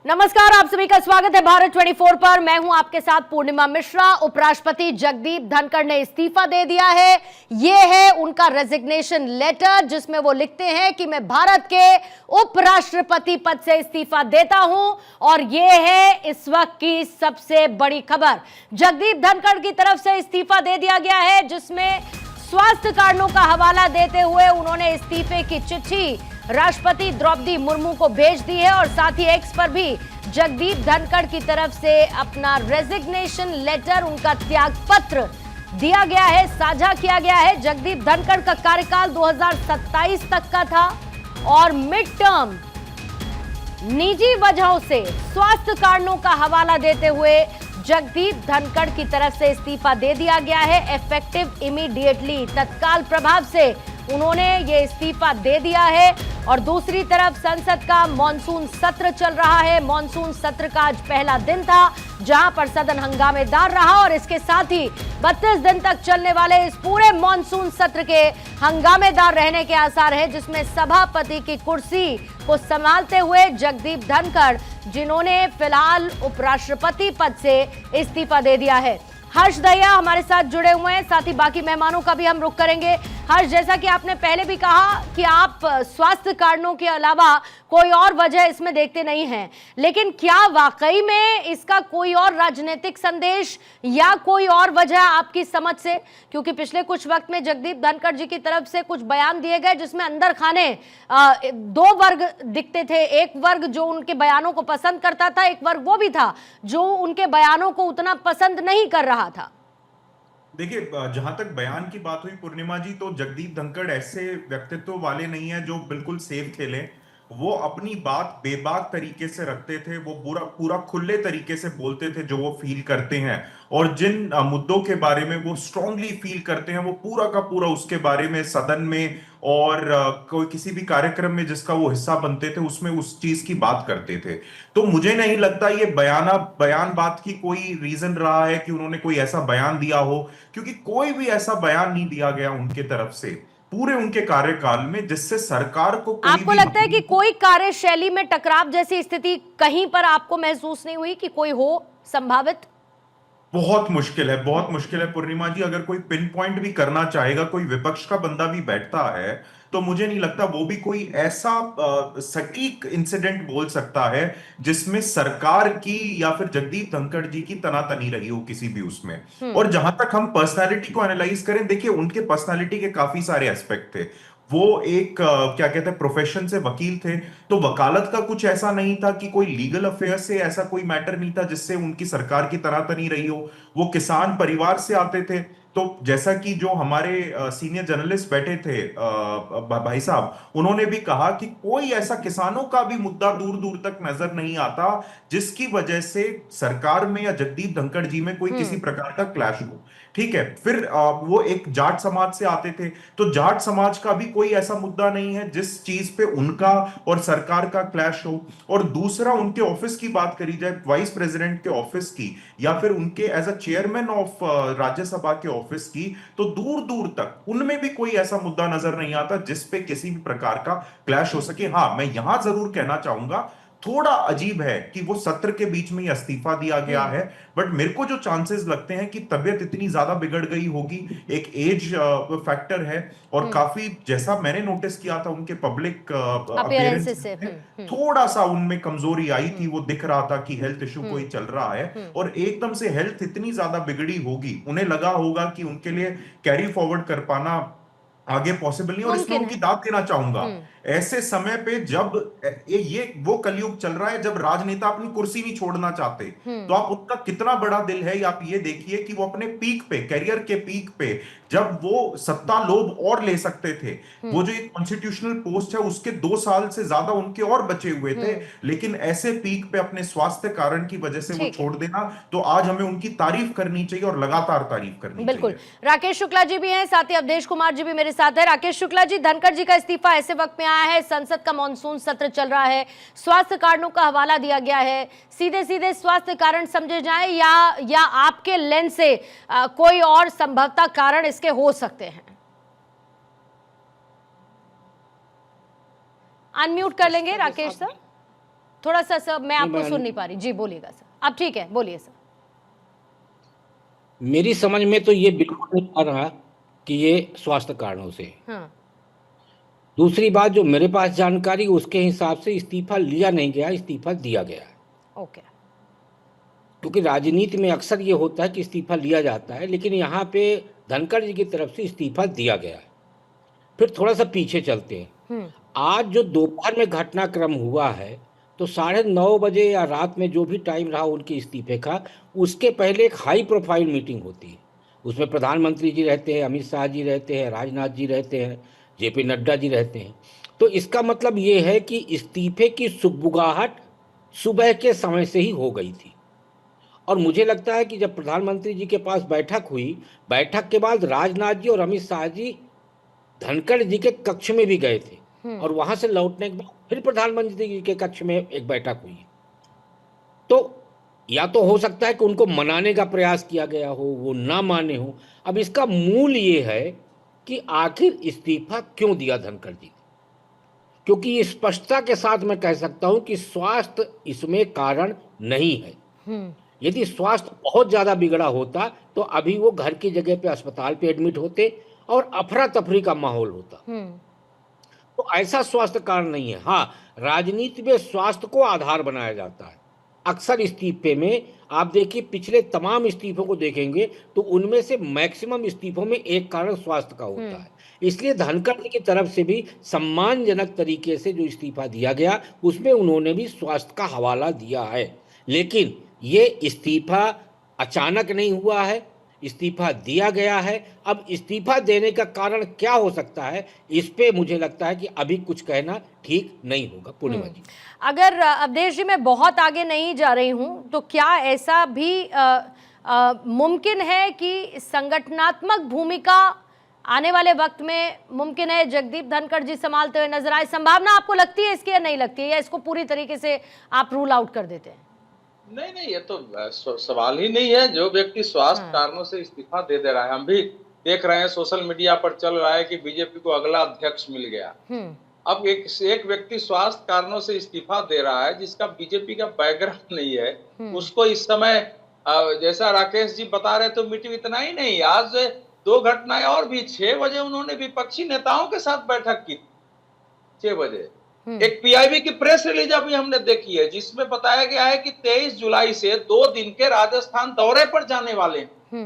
नमस्कार, आप सभी का स्वागत है भारत 24 पर। मैं हूं आपके साथ पूर्णिमा मिश्रा। उपराष्ट्रपति जगदीप धनखड़ ने इस्तीफा दे दिया है। यह है उनका रेजिग्नेशन लेटर, जिसमें वो लिखते हैं कि मैं भारत के उपराष्ट्रपति पद से इस्तीफा देता हूं। और यह है इस वक्त की सबसे बड़ी खबर। जगदीप धनखड़ की तरफ से इस्तीफा दे दिया गया है, जिसमें स्वास्थ्य कारणों का हवाला देते हुए उन्होंने इस्तीफे की चिट्ठी राष्ट्रपति द्रौपदी मुर्मू को भेज दी है। और साथ ही एक्स पर भी जगदीप धनखड़ की तरफ से अपना रेजिग्नेशन लेटर, उनका त्याग पत्र दिया गया है, साझा किया गया है। जगदीप धनखड़ का कार्यकाल 2027 तक का था और मिड टर्म निजी वजहों से स्वास्थ्य कारणों का हवाला देते हुए जगदीप धनखड़ की तरफ से इस्तीफा दे दिया गया है। इफेक्टिव इमीडिएटली, तत्काल प्रभाव से उन्होंने ये इस्तीफा दे दिया है। और दूसरी तरफ संसद का मॉनसून सत्र चल रहा है। मॉनसून सत्र का आज पहला दिन था, जहां पर सदन हंगामेदार रहा। और इसके साथ ही 32 दिन तक चलने वाले इस पूरे मॉनसून सत्र के हंगामेदार रहने के आसार हैं, जिसमें सभापति की कुर्सी को संभालते हुए जगदीप धनखड़, जिन्होंने फिलहाल उपराष्ट्रपति पद से इस्तीफा दे दिया है। हर्ष दहिया हमारे साथ जुड़े हुए हैं, साथ ही बाकी मेहमानों का भी हम रुख करेंगे। हर्ष, जैसा कि आपने पहले भी कहा कि आप स्वास्थ्य कारणों के अलावा कोई और वजह इसमें देखते नहीं हैं, लेकिन क्या वाकई में इसका कोई और राजनीतिक संदेश या कोई और वजह आपकी समझ से? क्योंकि पिछले कुछ वक्त में जगदीप धनखड़ जी की तरफ से कुछ बयान दिए गए, जिसमें अंदर खाने दो वर्ग दिखते थे। एक वर्ग जो उनके बयानों को पसंद करता था, एक वर्ग वो भी था जो उनके बयानों को उतना पसंद नहीं कर रहा था। देखिए, जहां तक बयान की बात हुई पूर्णिमा जी, तो जगदीप धनखड़ ऐसे व्यक्तित्व वाले नहीं है जो बिल्कुल सेफ खेले। वो अपनी बात बेबाक तरीके से रखते थे। वो पूरा पूरा खुले तरीके से बोलते थे जो वो फील करते हैं, और जिन मुद्दों के बारे में वो स्ट्रांगली फील करते हैं वो पूरा का पूरा उसके बारे में सदन में और कोई किसी भी कार्यक्रम में जिसका वो हिस्सा बनते थे उसमें उस चीज की बात करते थे। तो मुझे नहीं लगता ये बयान बात की कोई रीजन रहा है कि उन्होंने कोई ऐसा बयान दिया हो, क्योंकि कोई भी ऐसा बयान नहीं दिया गया उनके तरफ से पूरे उनके कार्यकाल में जिससे सरकार को कोई आपको भी लगता है कि कोई कार्यशैली में टकराव जैसी स्थिति कहीं पर आपको महसूस नहीं हुई कि कोई हो संभावित? बहुत मुश्किल है, बहुत मुश्किल है पूर्णिमा जी। अगर कोई पिन पॉइंट भी करना चाहेगा, कोई विपक्ष का बंदा भी बैठता है, तो मुझे नहीं लगता वो भी कोई ऐसा सटीक इंसिडेंट बोल सकता है जिसमें सरकार की या फिर जगदीप धनखड़ जी की तनातनी रही हो किसी भी उसमें। और जहां तक हम पर्सनालिटी को एनालाइज करें, देखिए उनके पर्सनालिटी के काफी सारे एस्पेक्ट थे। वो एक क्या कहते हैं, प्रोफेशन से वकील थे, तो वकालत का कुछ ऐसा नहीं था कि कोई लीगल अफेयर से ऐसा कोई मैटर नहीं था जिससे उनकी सरकार की तनातनी रही हो। वो किसान परिवार से आते थे। तो जैसा कि जो हमारे सीनियर जर्नलिस्ट बैठे थे, भाई साहब, उन्होंने भी कहा कि कोई ऐसा किसानों का भी मुद्दा दूर दूर तक नजर नहीं आता जिसकी वजह से सरकार में या जगदीप धनखड़ जी में कोई किसी प्रकार का क्लैश हो। ठीक है, फिर वो एक जाट समाज से आते थे, तो जाट समाज का भी कोई ऐसा मुद्दा नहीं है जिस चीज पे उनका और सरकार का क्लैश हो। और दूसरा, उनके ऑफिस की बात करी जाए, वाइस प्रेसिडेंट के ऑफिस की या फिर उनके as a chairman of Rajya Sabha के ऑफिस की, तो दूर दूर तक उनमें भी कोई ऐसा मुद्दा नजर नहीं आता जिस पे किसी भी प्रकार का क्लैश हो सके। हाँ, मैं यहां जरूर कहना चाहूंगा, थोड़ा अजीब है कि वो सत्र के बीच में ही इस्तीफा दिया गया है। बट मेरे को जो चांसेस लगते हैं कि तबीयत इतनी ज्यादा बिगड़ गई होगी, एक एज फैक्टर है, और काफी जैसा मैंने नोटिस किया था उनके पब्लिक अपीयरेंस अपीयरेंस से। में, थोड़ा सा उनमें कमजोरी आई थी। वो दिख रहा था कि हेल्थ इशू कोई चल रहा है, और एकदम से हेल्थ इतनी ज्यादा बिगड़ी होगी, उन्हें लगा होगा कि उनके लिए कैरी फॉरवर्ड कर पाना आगे पॉसिबल नहीं। और इसमें मुमकिन उनकी है। दाद देना चाहूंगा, ऐसे समय पे जब ये वो कलयुग चल रहा है जब राजनेता अपनी कुर्सी नहीं छोड़ना चाहते, तो आप उनका कितना बड़ा दिल है, आप ये देखिए कि वो अपने पीक पे, करियर के पीक पे, जब वो सत्ता लोभ और ले सकते थे, वो जो एक कॉन्स्टिट्यूशनल पोस्ट है उसके 2 साल से ज्यादा उनके और बचे हुए थे, लेकिन ऐसे पीक पे अपने स्वास्थ्य कारण की वजह से वो ठीक है, छोड़ देना, तो आज हमें उनकी तारीफ करनी चाहिए और लगातार तारीफ करनी बिल्कुल। चाहिए। राकेश शुक्ला जी भी हैं, साथ ही अवधेश कुमार जी भी मेरे साथ है। राकेश शुक्ला जी, धनखड़ जी का इस्तीफा ऐसे वक्त में आया है, संसद का मॉनसून सत्र चल रहा है, स्वास्थ्य कारणों का हवाला दिया गया है। सीधे सीधे स्वास्थ्य कारण समझे जाए या आपके लेंस से कोई और संभवतः कारण इसके हो सकते हैं? अनम्यूट कर लेंगे राकेश सर। थोड़ा सा सर मैं आपको मैं सुन नहीं पा रही जी, बोलिएगा सर। अब ठीक है, बोलिए सर। मेरी समझ में तो ये बिल्कुल नहीं आ रहा कि ये स्वास्थ्य कारणों से है। हाँ। दूसरी बात, जो मेरे पास जानकारी, उसके हिसाब से इस्तीफा लिया नहीं गया, इस्तीफा दिया गया है। ओके। क्योंकि राजनीति में अक्सर ये होता है कि इस्तीफा लिया जाता है, लेकिन यहाँ पे धनखड़ जी की तरफ से इस्तीफा दिया गया है। फिर थोड़ा सा पीछे चलते हैं। आज जो दोपहर में घटनाक्रम हुआ है, तो 9:30 बजे या रात में जो भी टाइम रहा उनके इस्तीफे का, उसके पहले एक हाई प्रोफाइल मीटिंग होती है। उसमें प्रधानमंत्री जी रहते हैं, अमित शाह जी रहते हैं, राजनाथ जी रहते हैं, जेपी नड्डा जी रहते हैं। तो इसका मतलब ये है कि इस्तीफे की सुगबुगाहट सुबह के समय से ही हो गई थी। और मुझे लगता है कि जब प्रधानमंत्री जी के पास बैठक हुई, बैठक के बाद राजनाथ जी और अमित शाह जी धनखड़ जी के कक्ष में भी गए थे, और वहां से लौटने के बाद फिर प्रधानमंत्री जी के कक्ष में एक बैठक हुई। तो या तो हो सकता है कि उनको मनाने का प्रयास किया गया हो, वो ना माने हो। अब इसका मूल ये है कि आखिर इस्तीफा क्यों दिया धनखड़ जी, क्योंकि ये स्पष्टता के साथ मैं कह सकता हूं कि स्वास्थ्य इसमें कारण नहीं है। यदि स्वास्थ्य बहुत ज्यादा बिगड़ा होता तो अभी वो घर की जगह पे अस्पताल पे एडमिट होते और अफरा तफरी का माहौल होता। तो ऐसा स्वास्थ्य कारण नहीं है। हाँ, राजनीति में स्वास्थ्य को आधार बनाया जाता है। अक्सर इस्तीफे में आप देखिए, पिछले तमाम इस्तीफों को देखेंगे तो उनमें से मैक्सिमम इस्तीफों में एक कारण स्वास्थ्य का होता है। इसलिए धनखड़ जी की तरफ से भी सम्मानजनक तरीके से जो इस्तीफा दिया गया, उसमें उन्होंने भी स्वास्थ्य का हवाला दिया है। लेकिन ये इस्तीफा अचानक नहीं हुआ है, इस्तीफा दिया गया है। अब इस्तीफा देने का कारण क्या हो सकता है, इस पे मुझे लगता है कि अभी कुछ कहना ठीक नहीं होगा। पूर्णिमा जी, अगर अवधेश जी मैं बहुत आगे नहीं जा रही हूं, तो क्या ऐसा भी मुमकिन है कि संगठनात्मक भूमिका आने वाले वक्त में मुमकिन है जगदीप धनखड़ जी संभालते हुए नजर आए? संभावना आपको लगती है इसकी या नहीं लगती है, या इसको पूरी तरीके से आप रूल आउट कर देते हैं? नहीं नहीं, ये तो सवाल ही नहीं है। जो व्यक्ति स्वास्थ्य कारणों से इस्तीफा दे रहा है, हम भी देख रहे हैं सोशल मीडिया पर चल रहा है कि बीजेपी को अगला अध्यक्ष मिल गया। अब एक व्यक्ति स्वास्थ्य कारणों से इस्तीफा दे रहा है जिसका बीजेपी का बैकग्राउंड नहीं है, उसको इस समय जैसा राकेश जी बता रहे तो मीटिंग इतना ही नहीं, आज 2 घटनाएं और भी। 6 बजे उन्होंने विपक्षी नेताओं के साथ बैठक की, 6 बजे। एक पीआईबी की प्रेस रिलीज अभी हमने देखी है जिसमें बताया गया है कि 23 जुलाई से 2 दिन के राजस्थान दौरे पर जाने वाले हैं।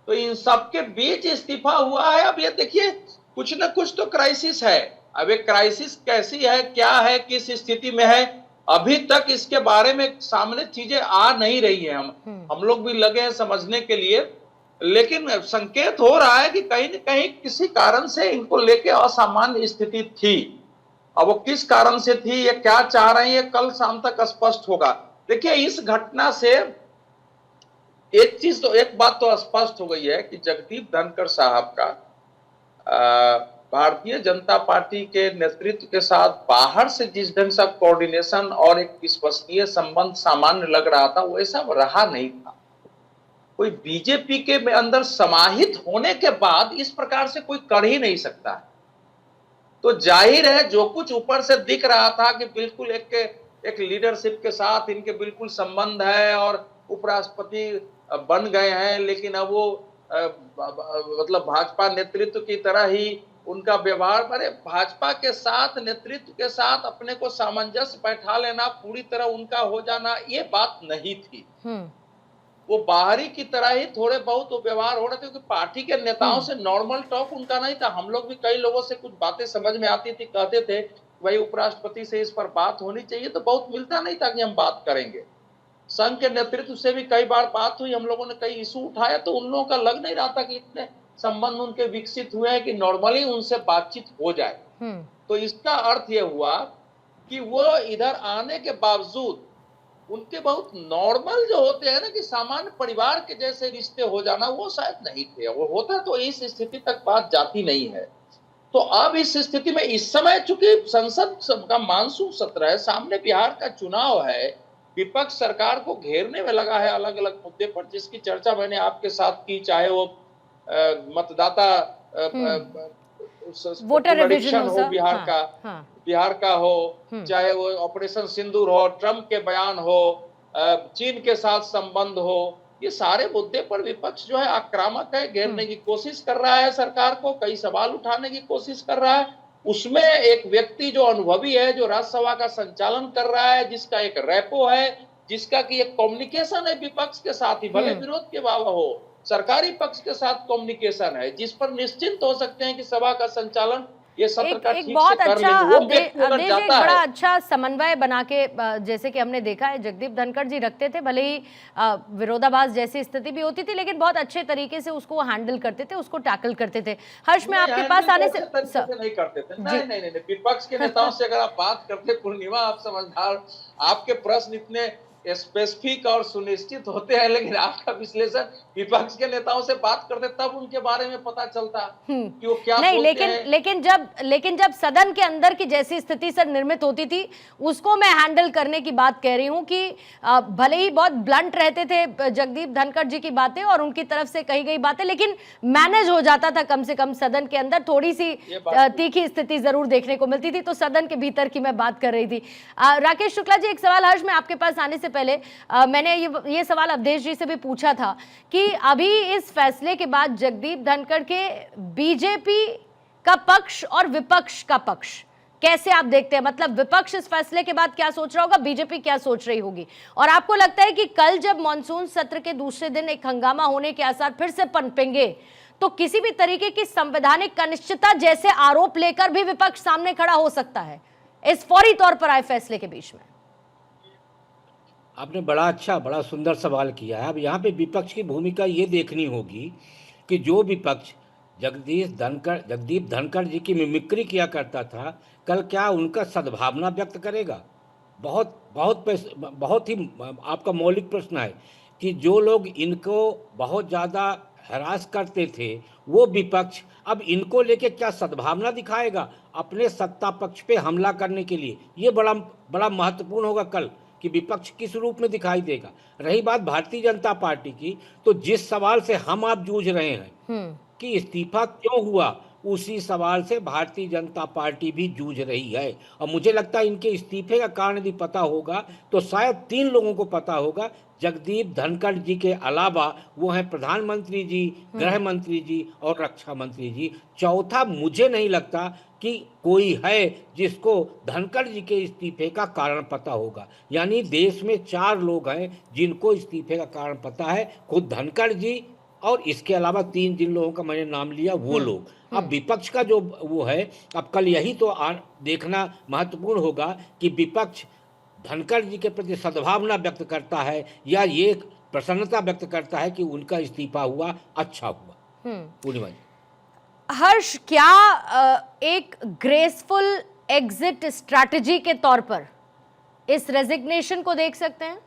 तो इन सबके बीच इस्तीफा हुआ है। अब ये देखिए, कुछ ना कुछ तो क्राइसिस है। अब एक क्राइसिस कैसी है, क्या है, किस स्थिति में है, अभी तक इसके बारे में सामने चीजें आ नहीं रही है। हम लोग भी लगे हैं समझने के लिए, लेकिन संकेत हो रहा है कि कहीं न कहीं किसी कारण से इनको लेके असामान्य स्थिति थी। अब वो किस कारण से थी, ये क्या चाह रहे हैं, ये कल शाम तक स्पष्ट होगा। देखिए, इस घटना से एक बात तो स्पष्ट हो गई है कि जगदीप धनखड़ साहब का भारतीय जनता पार्टी के नेतृत्व के साथ बाहर से जिस ढंग से कोऑर्डिनेशन और एक विश्वसनीय संबंध सामान्य लग रहा था, वैसा रहा नहीं था। कोई बीजेपी के अंदर समाहित होने के बाद इस प्रकार से कोई कर ही नहीं सकता है। तो जाहिर है, जो कुछ ऊपर से दिख रहा था कि बिल्कुल एक लीडरशिप के साथ इनके बिल्कुल संबंध है और उपराष्ट्रपति बन गए हैं, लेकिन अब वो मतलब भाजपा नेतृत्व की तरह ही उनका व्यवहार, अरे भाजपा के साथ, नेतृत्व के साथ अपने को सामंजस्य बैठा लेना, पूरी तरह उनका हो जाना, ये बात नहीं थी। वो बाहरी की तरह ही थोड़े बहुत वो व्यवहार हो रहे थे, क्योंकि पार्टी के नेताओं से नॉर्मल टॉक उनका नहीं था। हम लोग भी कई लोगों से कुछ बातें समझ में आती थी, कहते थे भाई उपराष्ट्रपति से इस पर बात होनी चाहिए, तो बहुत मिलता नहीं था कि हम बात करेंगे। संघ के नेतृत्व से भी कई बार बात हुई, हम लोगों ने कई इशू उठाया, तो उन लोगों का लग नहीं रहा था कि इतने संबंध उनके विकसित हुए हैं कि नॉर्मली उनसे बातचीत हो जाए। तो इसका अर्थ यह हुआ कि वो इधर आने के बावजूद उनके बहुत नॉर्मल जो होते हैं ना, कि सामान्य परिवार के जैसे रिश्ते हो जाना, वो शायद नहीं थे। वो होता तो इस स्थिति तक बात जाती नहीं है। तो अब इस स्थिति में इस समय चूंकि संसद का मानसून सत्र है, सामने बिहार का चुनाव है, विपक्ष सरकार को घेरने में लगा है अलग अलग मुद्दे पर, जिसकी चर्चा मैंने आपके साथ की, चाहे वो मतदाता वोटर रिविजन हो बिहार का, बिहार का हो, चाहे वो ऑपरेशन सिंदूर हो, ट्रंप के बयान हो, चीन के साथ संबंध हो, ये सारे मुद्दे पर विपक्ष जो है आक्रामक है, घेरने की कोशिश कर रहा है सरकार को, कई सवाल उठाने की कोशिश कर रहा है। उसमें एक व्यक्ति जो अनुभवी है, जो राज्यसभा का संचालन कर रहा है, जिसका एक रैपो है, जिसका कि एक कम्युनिकेशन है विपक्ष के साथ ही, भले विरोध के बाबा हो, सरकारी पक्ष के साथ कम्युनिकेशन है, जिस पर निश्चिंत हो सकते हैं कि सभा का संचालन ये सत्र का एक ठीक बहुत से कर अच्छा लेंगे। वो अवधेश व्यक्ति अगर एक जाता बड़ा है, अच्छा समन्वय बना के जैसे कि हमने देखा है जगदीप धनखड़ जी रखते थे, भले ही विरोधाभास जैसी स्थिति भी होती थी, लेकिन बहुत अच्छे तरीके से उसको हैंडल करते थे, उसको टैकल करते थे। हर्ष, मैं आपके पास आने से नहीं करते थे। नहीं नहीं नहीं, विपक्ष के नेताओं से अगर आप बात करते, पूर्णिमा आप समझदार, आपके प्रश्न इतने स्पेसिफिक और सुनिश्चित होते हैं, लेकिन आपका विश्लेषण विपक्ष के नेताओं से बात करते तब उनके बारे में पता चलता कि वो क्या नहीं, बोलते हैं। लेकिन जब सदन के अंदर की जैसी स्थिति सर निर्मित होती थी, उसको मैं हैंडल करने की बात कह रही हूं कि भले ही बहुत ब्लंट रहते थे जगदीप धनखड़ जी की बातें और उनकी तरफ से कही गई बातें, लेकिन मैनेज हो जाता था कम से कम सदन के अंदर। थोड़ी सी तीखी स्थिति जरूर देखने को मिलती थी, तो सदन के भीतर की मैं बात कर रही थी। राकेश शुक्ला जी, एक सवाल हर्ष, मैं आपके पास आने से पहले मैंने ये सवाल अवधेश जी से भी पूछा था कि अभी इस फैसले के बाद जगदीप धनखड़ के बीजेपी का पक्ष और विपक्ष का पक्ष कैसे आप देखते हैं? मतलब विपक्ष इस फैसले के बाद क्या सोच रहा होगा, बीजेपी क्या सोच रही होगी? और आपको लगता है कि कल जब मॉनसून सत्र के दूसरे दिन एक हंगामा होने के आसार फिर से पनपेंगे, तो किसी भी तरीके की संवैधानिक अनिश्चितता जैसे आरोप लेकर भी विपक्ष सामने खड़ा हो सकता है इस फौरी तौर पर आए फैसले के बीच में? आपने बड़ा अच्छा, बड़ा सुंदर सवाल किया है। अब यहाँ पे विपक्ष की भूमिका ये देखनी होगी कि जो विपक्ष जगदीप धनखड़ जी की मिमिक्री किया करता था, कल क्या उनका सद्भावना व्यक्त करेगा? बहुत ही आपका मौलिक प्रश्न है कि जो लोग इनको बहुत ज़्यादा हरास करते थे, वो विपक्ष अब इनको लेके क्या सद्भावना दिखाएगा अपने सत्ता पक्ष पे हमला करने के लिए? ये बड़ा महत्वपूर्ण होगा कल कि विपक्ष किस रूप में दिखाई देगा। रही बात भारतीय जनता पार्टी की, तो जिस सवाल से हम आप जूझ रहे हैं कि इस्तीफा क्यों हुआ, उसी सवाल से भारतीय जनता पार्टी भी जूझ रही है। और मुझे लगता है इनके इस्तीफे का कारण यदि पता होगा तो शायद 3 लोगों को पता होगा। जगदीप धनखड़ जी के अलावा वो हैं प्रधानमंत्री जी, गृह मंत्री जी और रक्षा मंत्री जी। चौथा मुझे नहीं लगता कि कोई है जिसको धनखड़ जी के इस्तीफे का कारण पता होगा। यानी देश में 4 लोग हैं जिनको इस्तीफे का कारण पता है, खुद धनखड़ जी और इसके अलावा 3 जिन लोगों का मैंने नाम लिया वो लोग। अब विपक्ष का जो वो है, अब कल यही तो देखना महत्वपूर्ण होगा कि विपक्ष धनखड़ जी के प्रति सद्भावना व्यक्त करता है या ये प्रसन्नता व्यक्त करता है कि उनका इस्तीफा हुआ, अच्छा हुआ। पूर्णिमा जी, हर्ष, क्या एक ग्रेसफुल एग्जिट स्ट्रैटेजी के तौर पर इस रेजिग्नेशन को देख सकते हैं?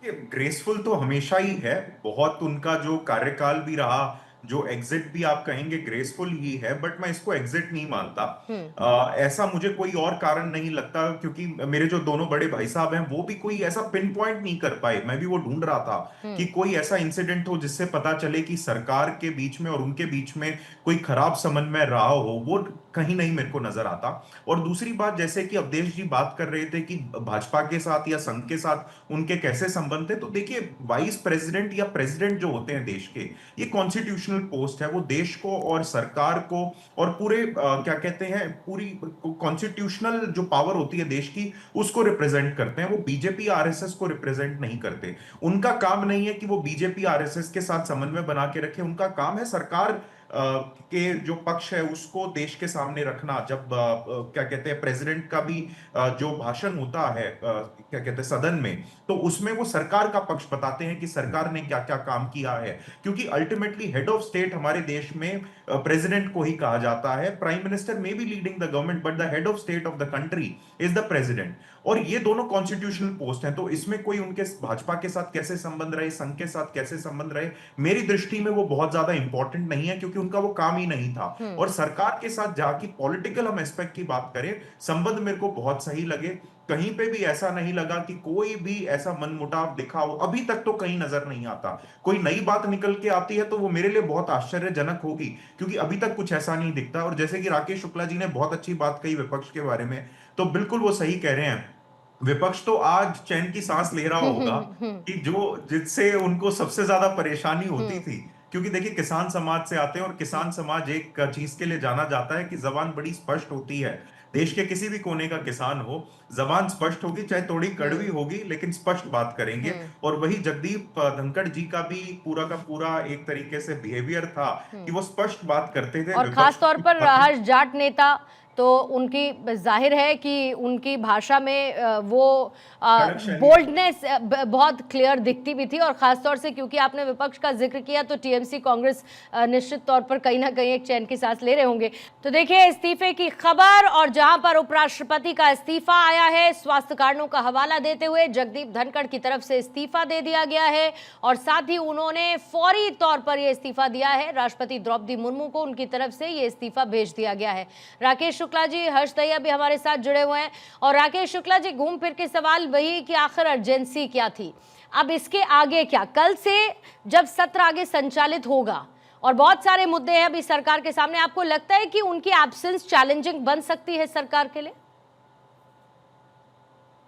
ग्रेसफुल तो हमेशा ही है, बहुत उनका जो कार्यकाल भी रहा, जो एग्जिट भी आप कहेंगे ग्रेसफुल ही है, बट मैं इसको एग्जिट नहीं मानता। ऐसा मुझे कोई और कारण नहीं लगता, क्योंकि मेरे जो दोनों बड़े भाई साहब हैं वो भी कोई ऐसा पिन पॉइंट नहीं कर पाए। मैं भी वो ढूंढ रहा था कि कोई ऐसा इंसिडेंट हो जिससे पता चले कि सरकार के बीच में और उनके बीच में कोई खराब समन्वय रहा हो, वो कहीं नहीं मेरे को नजर आता। और दूसरी बात, जैसे कि अवधेश जी बात कर रहे थे कि भाजपा के साथ या संघ के साथ उनके कैसे संबंध थे, तो देखिए वाइस प्रेसिडेंट या प्रेसिडेंट जो होते हैं देश के, ये कॉन्स्टिट्यूशनल पोस्ट है। वो देश को और सरकार को और पूरे क्या कहते हैं, पूरी कॉन्स्टिट्यूशनल जो पावर होती है देश की, उसको रिप्रेजेंट करते हैं। वो बीजेपी आरएसएस को रिप्रेजेंट नहीं करते। उनका काम नहीं है कि वो बीजेपी आरएसएस के साथ समन्वय बना के रखे। उनका काम है सरकार के जो पक्ष है उसको देश के सामने रखना। जब क्या कहते हैं प्रेसिडेंट का भी जो भाषण होता है क्या कहते हैं सदन में, तो उसमें वो सरकार का पक्ष बताते हैं कि सरकार ने क्या क्या काम किया है। क्योंकि अल्टीमेटली हेड ऑफ स्टेट हमारे देश में प्रेसिडेंट को ही कहा जाता है। Prime minister may be leading the government, but the head of state of the country is the president. और ये दोनों कॉन्स्टिट्यूशनल पोस्ट हैं, तो इसमें कोई उनके भाजपा के साथ कैसे संबंध रहे, संघ के साथ कैसे संबंध रहे, मेरी दृष्टि में वो बहुत ज्यादा इंपॉर्टेंट नहीं है, क्योंकि उनका वो काम ही नहीं था। और सरकार के साथ जाके पॉलिटिकल हम एस्पेक्ट की बात करें, संबंध मेरे को बहुत सही लगे। कहीं पे भी ऐसा नहीं लगा कि कोई भी ऐसा मनमुटाव दिखा हो, अभी तक तो कहीं नजर नहीं आता। कोई नई बात निकल के आती है तो वो मेरे लिए बहुत आश्चर्यजनक होगी, क्योंकि अभी तक कुछ ऐसा नहीं दिखता। और जैसे कि राकेश शुक्ला जी ने बहुत अच्छी बात कही विपक्ष के बारे में, तो बिल्कुल वो सही कह रहे हैं। विपक्ष तो आज चैन की सांस ले रहा होगा कि जो जिससे उनको सबसे ज्यादा परेशानी होती थी, क्योंकि देखिए किसान समाज से आते हैं और किसान समाज एक चीज के लिए जाना जाता है कि जबान बड़ी स्पष्ट होती है। देश के किसी भी कोने का किसान हो, जबान स्पष्ट होगी, चाहे थोड़ी कड़वी होगी लेकिन स्पष्ट बात करेंगे। और वही जगदीप धनखड़ जी का भी पूरा का पूरा एक तरीके से बिहेवियर था कि वो स्पष्ट बात करते थे। और खास तौर पर हर्ष जाट नेता, तो उनकी जाहिर है कि उनकी भाषा में वो बोल्डनेस बहुत क्लियर दिखती भी थी। और खास तौर से क्योंकि आपने विपक्ष का जिक्र किया, तो टीएमसी कांग्रेस निश्चित तौर पर कहीं ना कहीं एक चैन की सांस ले रहे होंगे। तो देखिए इस्तीफे की खबर, और जहां पर उपराष्ट्रपति का इस्तीफा आया है, स्वास्थ्य कारणों का हवाला देते हुए जगदीप धनखड़ की तरफ से इस्तीफा दे दिया गया है, और साथ ही उन्होंने फौरी तौर पर यह इस्तीफा दिया है। राष्ट्रपति द्रौपदी मुर्मू को उनकी तरफ से यह इस्तीफा भेज दिया गया है। राकेश शुक्ला जी, हर्ष दहिया भी हमारे साथ जुड़े हुए हैं। और राकेश शुक्ला जी, घूम फिर के सवाल वही कि आखिर अर्जेंसी क्या थी, अब इसके आगे क्या? कल से जब सत्र आगे संचालित होगा और बहुत सारे मुद्दे हैं अभी सरकार के सामने, आपको लगता है कि उनकी एब्सेंस चैलेंजिंग बन सकती है सरकार के लिए?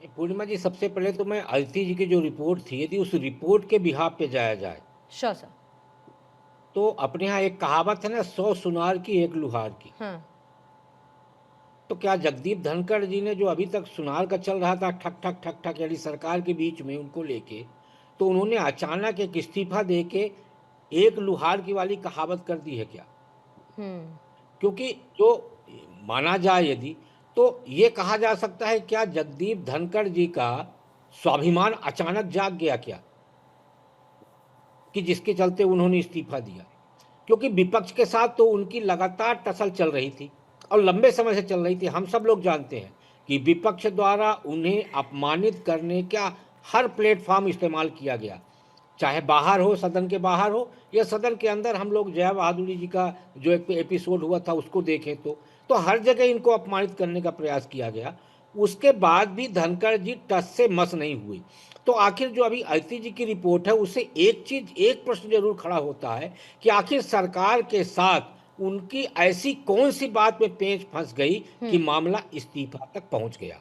पूर्णिमा जी, सबसे पहले तो मैं अदिति जी की जो रिपोर्ट थी, यदि उस रिपोर्ट के बिहाफ पे जाया जाए, श्योर सर, तो अपने यहाँ एक कहावत है ना, 100 सुनार की 1 लुहार की। तो क्या जगदीप धनखड़ जी ने जो अभी तक सुनार का चल रहा था ठक ठक ठक ठक, यानी सरकार के बीच में उनको लेके, तो उन्होंने अचानक एक इस्तीफा दे के 1 लुहार की वाली कहावत कर दी है क्या? क्योंकि जो माना जाए यदि, तो ये कहा जा सकता है क्या जगदीप धनखड़ जी का स्वाभिमान अचानक जाग गया क्या, कि जिसके चलते उन्होंने इस्तीफा दिया? क्योंकि विपक्ष के साथ तो उनकी लगातार टसल चल रही थी और लंबे समय से चल रही थी। हम सब लोग जानते हैं कि विपक्ष द्वारा उन्हें अपमानित करने का हर प्लेटफॉर्म इस्तेमाल किया गया, चाहे बाहर हो, सदन के बाहर हो, या सदन के अंदर। हम लोग जया बहादुरी जी का जो एक एपिसोड हुआ था उसको देखें तो हर जगह इनको अपमानित करने का प्रयास किया गया। उसके बाद भी धनखड़ जी टस से मस नहीं हुए। तो आखिर जो अभी अदिति जी की रिपोर्ट है, उससे एक प्रश्न जरूर खड़ा होता है कि आखिर सरकार के साथ उनकी ऐसी कौन सी बात में पेंच फंस गई कि मामला इस्तीफा तक पहुंच गया।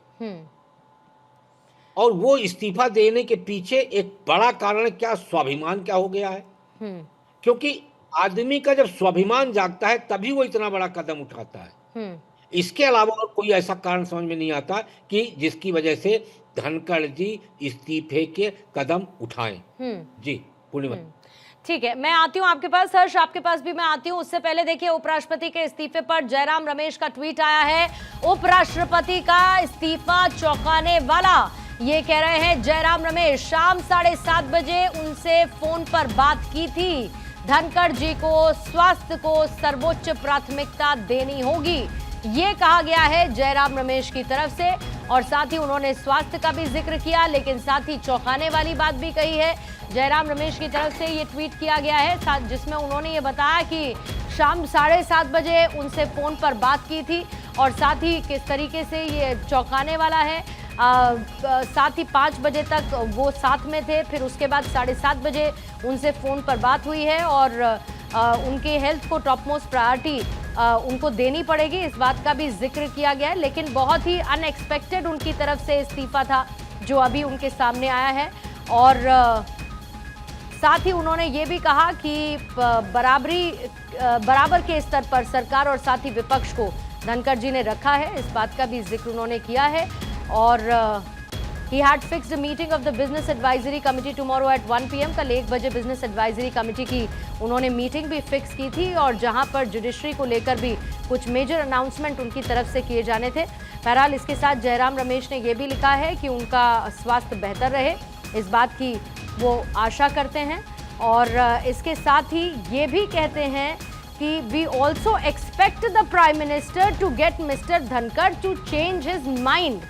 और वो इस्तीफा देने के पीछे एक बड़ा कारण क्या, स्वाभिमान क्या हो गया है? क्योंकि आदमी का जब स्वाभिमान जागता है तभी वो इतना बड़ा कदम उठाता है। इसके अलावा और कोई ऐसा कारण समझ में नहीं आता कि जिसकी वजह से धनखड़ जी इस्तीफे के कदम उठाएं। जी पूर्णिमा, ठीक है, मैं आती हूँ आपके पास। हर्ष, आपके पास भी मैं आती हूँ। उससे पहले देखिए, उपराष्ट्रपति के इस्तीफे पर जयराम रमेश का ट्वीट आया है। उपराष्ट्रपति का इस्तीफा चौंकाने वाला, ये कह रहे हैं जयराम रमेश। शाम 7:30 बजे उनसे फोन पर बात की थी। धनखड़ जी को स्वास्थ्य को सर्वोच्च प्राथमिकता देनी होगी, ये कहा गया है जयराम रमेश की तरफ से। और साथ ही उन्होंने स्वास्थ्य का भी जिक्र किया, लेकिन साथ ही चौंकाने वाली बात भी कही है। जयराम रमेश की तरफ से ये ट्वीट किया गया है, जिसमें उन्होंने ये बताया कि शाम 7:30 बजे उनसे फोन पर बात की थी, और साथ ही किस तरीके से ये चौंकाने वाला है। साथ ही 5 बजे तक वो साथ में थे, फिर उसके बाद 7:30 बजे उनसे फ़ोन पर बात हुई है, और उनके हेल्थ को टॉप मोस्ट प्रायोरिटी उनको देनी पड़ेगी, इस बात का भी जिक्र किया गया है। लेकिन बहुत ही अनएक्सपेक्टेड उनकी तरफ से इस्तीफा था जो अभी उनके सामने आया है। और साथ ही उन्होंने ये भी कहा कि बराबर के स्तर पर सरकार और साथ ही विपक्ष को धनखड़ जी ने रखा है, इस बात का भी जिक्र उन्होंने किया है। और he had fixed a meeting of the business advisory committee tomorrow at 1 PM। कल 1 बजे बिजनेस एडवाइजरी कमेटी की उन्होंने मीटिंग भी फिक्स की थी, और जहां पर जुडिशरी को लेकर भी कुछ मेजर अनाउंसमेंट उनकी तरफ से किए जाने थे। बहरहाल इसके साथ जयराम रमेश ने यह भी लिखा है कि उनका स्वास्थ्य बेहतर रहे, इस बात की वो आशा करते हैं। और इसके साथ ही ये भी कहते हैं कि we also expect the prime minister to get mister Dhankhar to change his mind,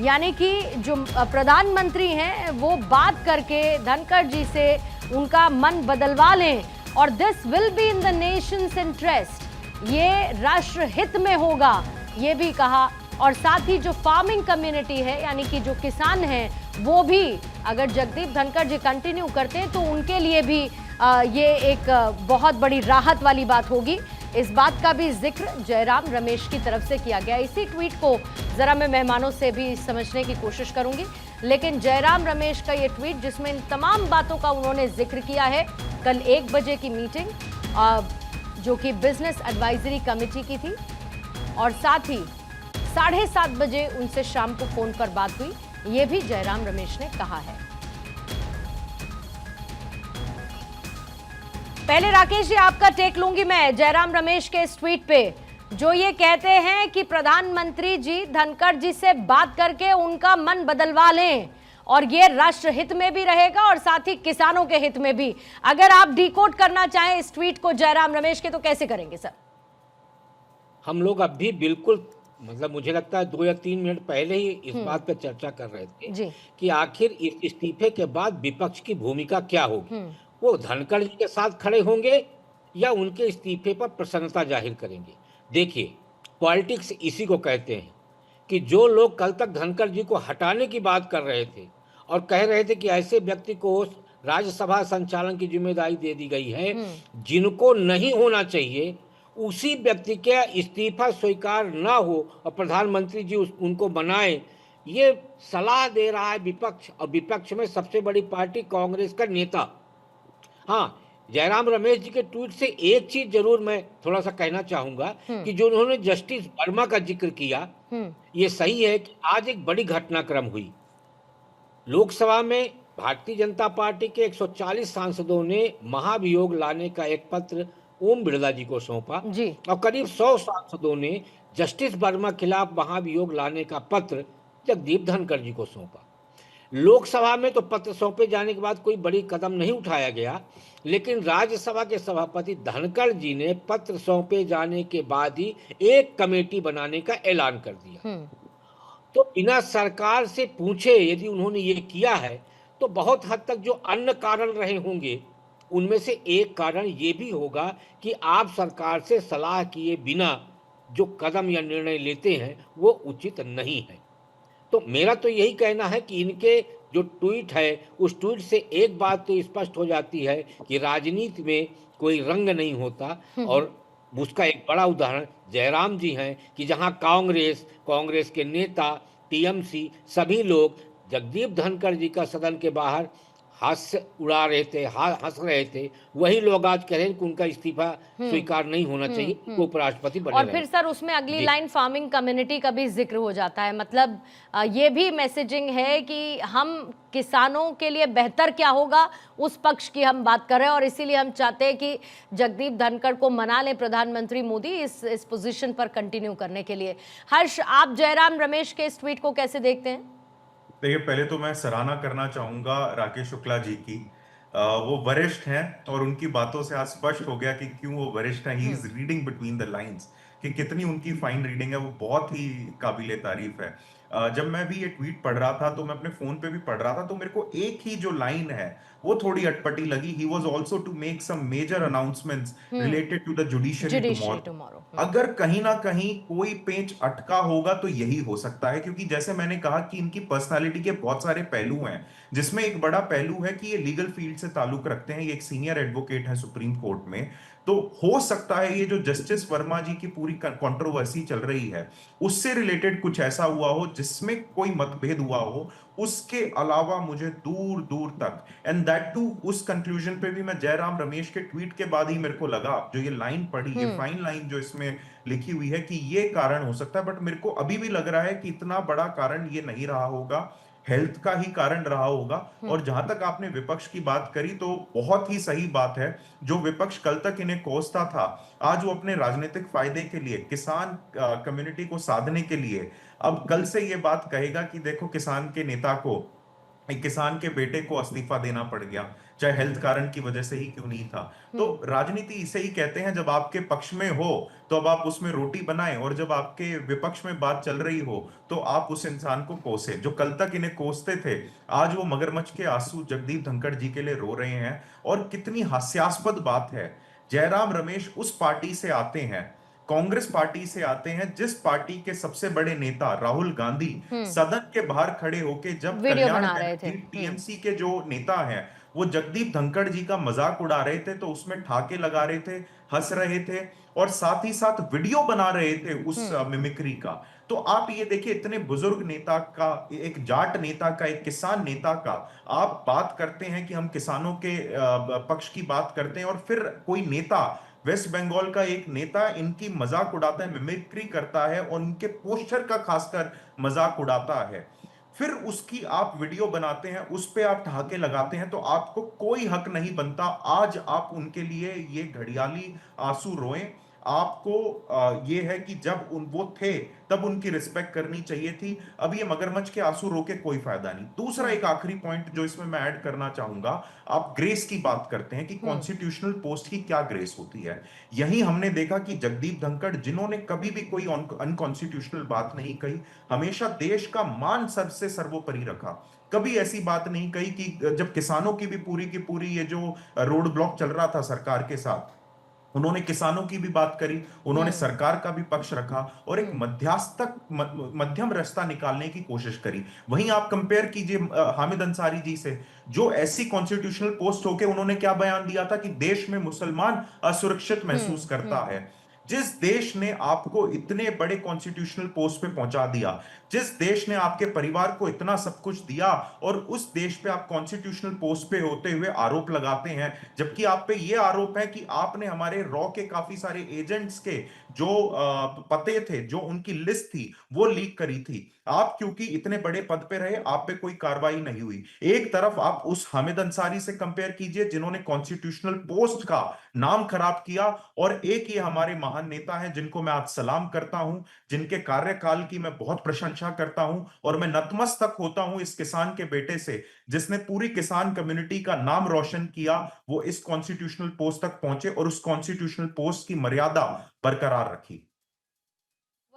यानी कि जो प्रधानमंत्री हैं वो बात करके धनखड़ जी से उनका मन बदलवा लें, और this will be in the Nations interest, ये राष्ट्र हित में होगा, ये भी कहा और साथ ही जो फार्मिंग कम्युनिटी है यानी कि जो किसान हैं वो भी अगर जगदीप धनखड़ जी कंटिन्यू करते हैं तो उनके लिए भी ये एक बहुत बड़ी राहत वाली बात होगी। इस बात का भी जिक्र जयराम रमेश की तरफ से किया गया। इसी ट्वीट को जरा मैं मेहमानों से भी समझने की कोशिश करूंगी, लेकिन जयराम रमेश का ये ट्वीट जिसमें इन तमाम बातों का उन्होंने जिक्र किया है, कल 1 बजे की मीटिंग जो कि बिजनेस एडवाइजरी कमेटी की थी और साथ ही 7:30 बजे उनसे शाम को फोन पर बात हुई, ये भी जयराम रमेश ने कहा है। पहले राकेश जी आपका टेक लूंगी मैं जयराम रमेश के इस ट्वीट पे, जो ये कहते हैं कि प्रधानमंत्री जी धनखड़ जी से बात करके उनका मन बदलवा लें और ये राष्ट्र हित में भी रहेगा और साथ ही किसानों के हित में भी। अगर आप डिकोड करना चाहें इस ट्वीट को जयराम रमेश के तो कैसे करेंगे सर? हम लोग अब भी बिल्कुल मतलब मुझे लगता है 2 या 3 मिनट पहले ही इस बात पर चर्चा कर रहे थे जी। कि आखिर इस इस्तीफे के बाद विपक्ष की भूमिका क्या होगी। वो धनखड़ जी के साथ खड़े होंगे या उनके इस्तीफे पर प्रसन्नता जाहिर करेंगे। देखिए, पॉलिटिक्स इसी को कहते हैं कि जो लोग कल तक धनखड़ जी को हटाने की बात कर रहे थे और कह रहे थे कि ऐसे व्यक्ति को राज्यसभा संचालन की जिम्मेदारी दे दी गई है जिनको नहीं होना चाहिए, उसी व्यक्ति के इस्तीफा स्वीकार ना हो और प्रधानमंत्री जी उनको बनाए, ये सलाह दे रहा है विपक्ष। और विपक्ष में सबसे बड़ी पार्टी कांग्रेस का नेता। हाँ, जयराम रमेश जी के ट्वीट से एक चीज जरूर मैं थोड़ा सा कहना चाहूंगा कि जो उन्होंने जस्टिस वर्मा का जिक्र किया, ये सही है कि आज एक बड़ी घटनाक्रम हुई। लोकसभा में भारतीय जनता पार्टी के 140 सांसदों ने महाभियोग लाने का एक पत्र ओम बिरला जी को सौंपा जी। और करीब 100 सांसदों ने जस्टिस वर्मा खिलाफ महाभियोग लाने का पत्र जगदीप धनखड़ जी को सौंपा। लोकसभा में तो पत्र सौंपे जाने के बाद कोई बड़ी कदम नहीं उठाया गया, लेकिन राज्यसभा के सभापति धनखड़ जी ने पत्र सौंपे जाने के बाद ही एक कमेटी बनाने का ऐलान कर दिया। तो बिना सरकार से पूछे यदि उन्होंने ये किया है तो बहुत हद तक जो अन्य कारण रहे होंगे उनमें से एक कारण ये भी होगा कि आप सरकार से सलाह किए बिना जो कदम या निर्णय लेते हैं वो उचित नहीं है। तो मेरा तो यही कहना है कि इनके जो ट्वीट है उस ट्वीट से एक बात तो स्पष्ट हो जाती है कि राजनीति में कोई रंग नहीं होता। और उसका एक बड़ा उदाहरण जयराम जी हैं कि जहां कांग्रेस के नेता, टीएमसी सभी लोग जगदीप धनखड़ जी का सदन के बाहर हास्य उड़ा रहे थे, हंस रहे थे, वही लोग आज कह रहे हैं कि उनका इस्तीफा स्वीकार नहीं होना चाहिए, वो उपराष्ट्रपति बने और फिर सर उसमें अगली लाइन फार्मिंग कम्युनिटी का भी जिक्र हो जाता है। मतलब ये भी मैसेजिंग है कि हम किसानों के लिए बेहतर क्या होगा उस पक्ष की हम बात कर रहे हैं और इसीलिए हम चाहते हैं कि जगदीप धनखड़ को मना लें प्रधानमंत्री मोदी इस पोजीशन पर कंटिन्यू करने के लिए। हर्ष, आप जयराम रमेश के इस ट्वीट को कैसे देखते हैं? देखिए, पहले तो मैं सराहना करना चाहूंगा राकेश शुक्ला जी की। वो वरिष्ठ हैं और उनकी बातों से आज स्पष्ट हो गया कि क्यों वो वरिष्ठ हैं। He is reading between the lines, कि कितनी उनकी फाइन रीडिंग है, वो बहुत ही काबिले तारीफ है। जब मैं भी ये ट्वीट पढ़ रहा था तो मैं अपने फोन पे भी पढ़ रहा था, तो मेरे को एक ही जो लाइन है वो थोड़ी अटपटी लगी। He was also to make some major announcements related to the judiciary tomorrow. अगर कहीं ना कहीं कोई पेंच अटका होगा तो यही हो सकता है, क्योंकि जैसे मैंने कहा कि इनकी पर्सनालिटी के बहुत सारे पहलू हैं, जिसमें एक बड़ा पहलू है कि ये लीगल फील्ड से ताल्लुक रखते हैं। ये एक सीनियर एडवोकेट है सुप्रीम कोर्ट में। तो हो सकता है ये जो जस्टिस वर्मा जी की पूरी कंट्रोवर्सी चल रही है उससे रिलेटेड कुछ ऐसा हुआ हो जिसमें कोई मतभेद हुआ हो। उसके अलावा मुझे दूर दूर तक, एंड दैट टू उस कंक्लूजन पे भी मैं जयराम रमेश के ट्वीट के बाद ही मेरे को लगा, जो ये लाइन पढ़ी, ये फाइन लाइन जो इसमें लिखी हुई है, कि ये कारण हो सकता है। बट मेरे को अभी भी लग रहा है कि इतना बड़ा कारण ये नहीं रहा होगा, हेल्थ का ही कारण रहा होगा। और जहां तक आपने विपक्ष की बात करी तो बहुत ही सही बात है। जो विपक्ष कल तक इन्हें कोसता था, आज वो अपने राजनीतिक फायदे के लिए, किसान कम्युनिटी को साधने के लिए अब कल से ये बात कहेगा कि देखो, किसान के नेता को, किसान के बेटे को इस्तीफा देना पड़ गया, चाहे हेल्थ कारण की वजह से ही क्यों नहीं था। तो राजनीति इसे ही कहते हैं, जब आपके पक्ष में हो तो अब आप उसमें रोटी बनाएं, और जब आपके विपक्ष में बात चल रही हो तो आप उस इंसान को कोसे। जो कल तक इन्हें कोसते थे, आज वो मगरमच्छ के आंसू जगदीप धनखड़ जी के लिए रो रहे हैं। और कितनी हास्यास्पद बात है, जयराम रमेश उस पार्टी से आते हैं, कांग्रेस पार्टी से आते हैं, जिस पार्टी के सबसे बड़े नेता राहुल गांधी सदन के बाहर खड़े होके जब वीडियो कल्याण बना रहे थे। टीएमसी के जो नेता हैं वो जगदीप धनखड़ जी का मजाक उड़ा रहे थे, तो उसमें ठाके लगा रहे थे, हंस रहे थे और साथ ही साथ वीडियो बना रहे थे उस मिमिक्री का। तो आप ये देखिए, इतने बुजुर्ग नेता का, एक जाट नेता का, एक किसान नेता का आप बात करते हैं कि हम किसानों के पक्ष की बात करते हैं, और फिर कोई नेता, वेस्ट बंगाल का एक नेता इनकी मजाक उड़ाता है, मिमिक्री करता है और उनके पोस्टर का खासकर मजाक उड़ाता है, फिर उसकी आप वीडियो बनाते हैं, उस पे आप ठहाके लगाते हैं, तो आपको कोई हक नहीं बनता आज आप उनके लिए ये घड़ियाली आंसू रोएं। आपको ये है कि जब वो थे तब उनकी रिस्पेक्ट करनी चाहिए थी, अब ये मगरमच्छ के आंसू रो के कोई फायदा नहीं। दूसरा एक आखिरी पॉइंट जो इसमें मैं ऐड करना चाहूंगा, आप ग्रेस की बात करते हैं कि कॉन्स्टिट्यूशनल पोस्ट की क्या ग्रेस होती है। यही हमने देखा कि जगदीप धनखड़, जिन्होंने कभी भी कोई अनकॉन्स्टिट्यूशनल बात नहीं कही, हमेशा देश का मान सबसे सर्वोपरि रखा, कभी ऐसी बात नहीं कही कि जब किसानों की भी पूरी की पूरी ये जो रोड ब्लॉक चल रहा था सरकार के साथ, उन्होंने किसानों की भी बात करी, उन्होंने सरकार का भी पक्ष रखा और एक मध्यम रास्ता निकालने की कोशिश करी। वहीं आप कंपेयर कीजिए हामिद अंसारी जी से, जो ऐसी कॉन्स्टिट्यूशनल पोस्ट होके उन्होंने क्या बयान दिया था कि देश में मुसलमान असुरक्षित महसूस करता है। जिस देश ने आपको इतने बड़े कॉन्स्टिट्यूशनल पोस्ट पे पहुंचा दिया, जिस देश ने आपके परिवार को इतना सब कुछ दिया, और उस देश पे आप कॉन्स्टिट्यूशनल पोस्ट पे होते हुए आरोप लगाते हैं, जबकि आप पे ये आरोप है कि आपने हमारे रॉ के काफी सारे एजेंट्स के जो पते थे, जो उनकी लिस्ट थी, वो लीक करी थी। आप क्योंकि इतने बड़े पद पे रहे, आप पे कोई कार्रवाई नहीं हुई। एक तरफ आप उस हामिद अंसारी से कंपेयर कीजिए जिन्होंने कॉन्स्टिट्यूशनल पोस्ट का नाम खराब किया, और एक ये हमारे महान नेता हैं जिनको मैं आज सलाम करता हूं, जिनके कार्यकाल की मैं बहुत प्रशंसा करता हूं, और मैं नतमस्तक होता हूं इस किसान के बेटे से जिसने पूरी किसान कम्युनिटी का नाम रोशन किया। वो इस कॉन्स्टिट्यूशनल पोस्ट तक पहुंचे और उस कॉन्स्टिट्यूशनल पोस्ट की मर्यादा बरकरार रखी।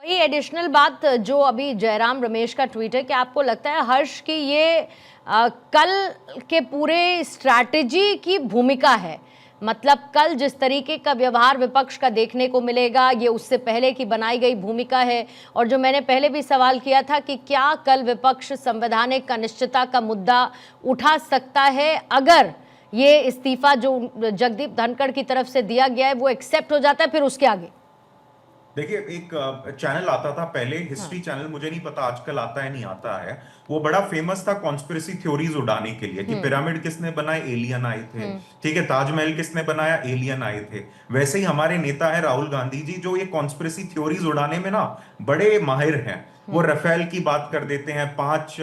वही एडिशनल बात जो अभी जयराम रमेश का ट्वीट है, कि आपको लगता है हर्ष की ये कल के पूरे स्ट्रैटेजी की भूमिका है? मतलब कल जिस तरीके का व्यवहार विपक्ष का देखने को मिलेगा, ये उससे पहले की बनाई गई भूमिका है? और जो मैंने पहले भी सवाल किया था कि क्या कल विपक्ष संवैधानिक अनिश्चितता का मुद्दा उठा सकता है अगर ये इस्तीफा जो जगदीप धनखड़ की तरफ से दिया गया है वो एक्सेप्ट हो जाता है, फिर उसके आगे? देखिए, एक चैनल आता था पहले, हिस्ट्री चैनल, मुझे नहीं पता आजकल आता है नहीं आता है, वो बड़ा फेमस था कॉन्स्पिरेसी थ्योरीज उड़ाने के लिए कि पिरामिड किसने बनाए, एलियन आए थे, ठीक है, ताजमहल किसने बनाया, एलियन आए थे। वैसे ही हमारे नेता है राहुल गांधी जी, जो ये कॉन्स्पिरेसी थ्योरीज उड़ाने में ना बड़े माहिर हैं। वो राफेल की बात कर देते हैं, 5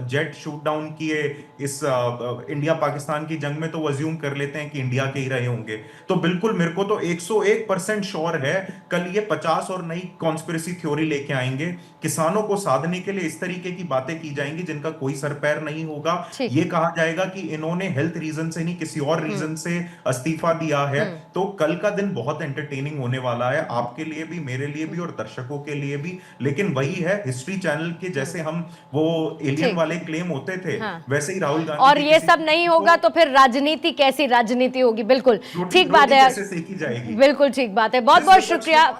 जेट शूट डाउन किए इस इंडिया पाकिस्तान की जंग में, तो वो अज्यूम कर लेते हैं कि इंडिया के ही रहे होंगे। तो बिल्कुल मेरे को तो 101% श्योर है कल ये 50 और नई कॉन्स्पिरेसी थ्योरी लेके आएंगे, किसानों को साधने के लिए इस तरीके की बातें की जाएंगी जिनका कोई सर पैर नहीं होगा। ये कहा जाएगा कि इन्होंने हेल्थ रीजन से नहीं, किसी और रीजन से इस्तीफा दिया है। तो कल का दिन बहुत एंटरटेनिंग होने वाला है, आपके लिए भी, मेरे लिए भी और दर्शकों के लिए भी। लेकिन वही है, हिस्ट्री चैनल के जैसे हम वो एलियन वाले क्लेम होते थे, वैसे ही राहुल गांधी, और ये सब नहीं होगा तो फिर राजनीति कैसी राजनीति होगी? बिल्कुल ठीक बात है, सेकी जाएगी। बिल्कुल ठीक बात है। बहुत बहुत शुक्रिया।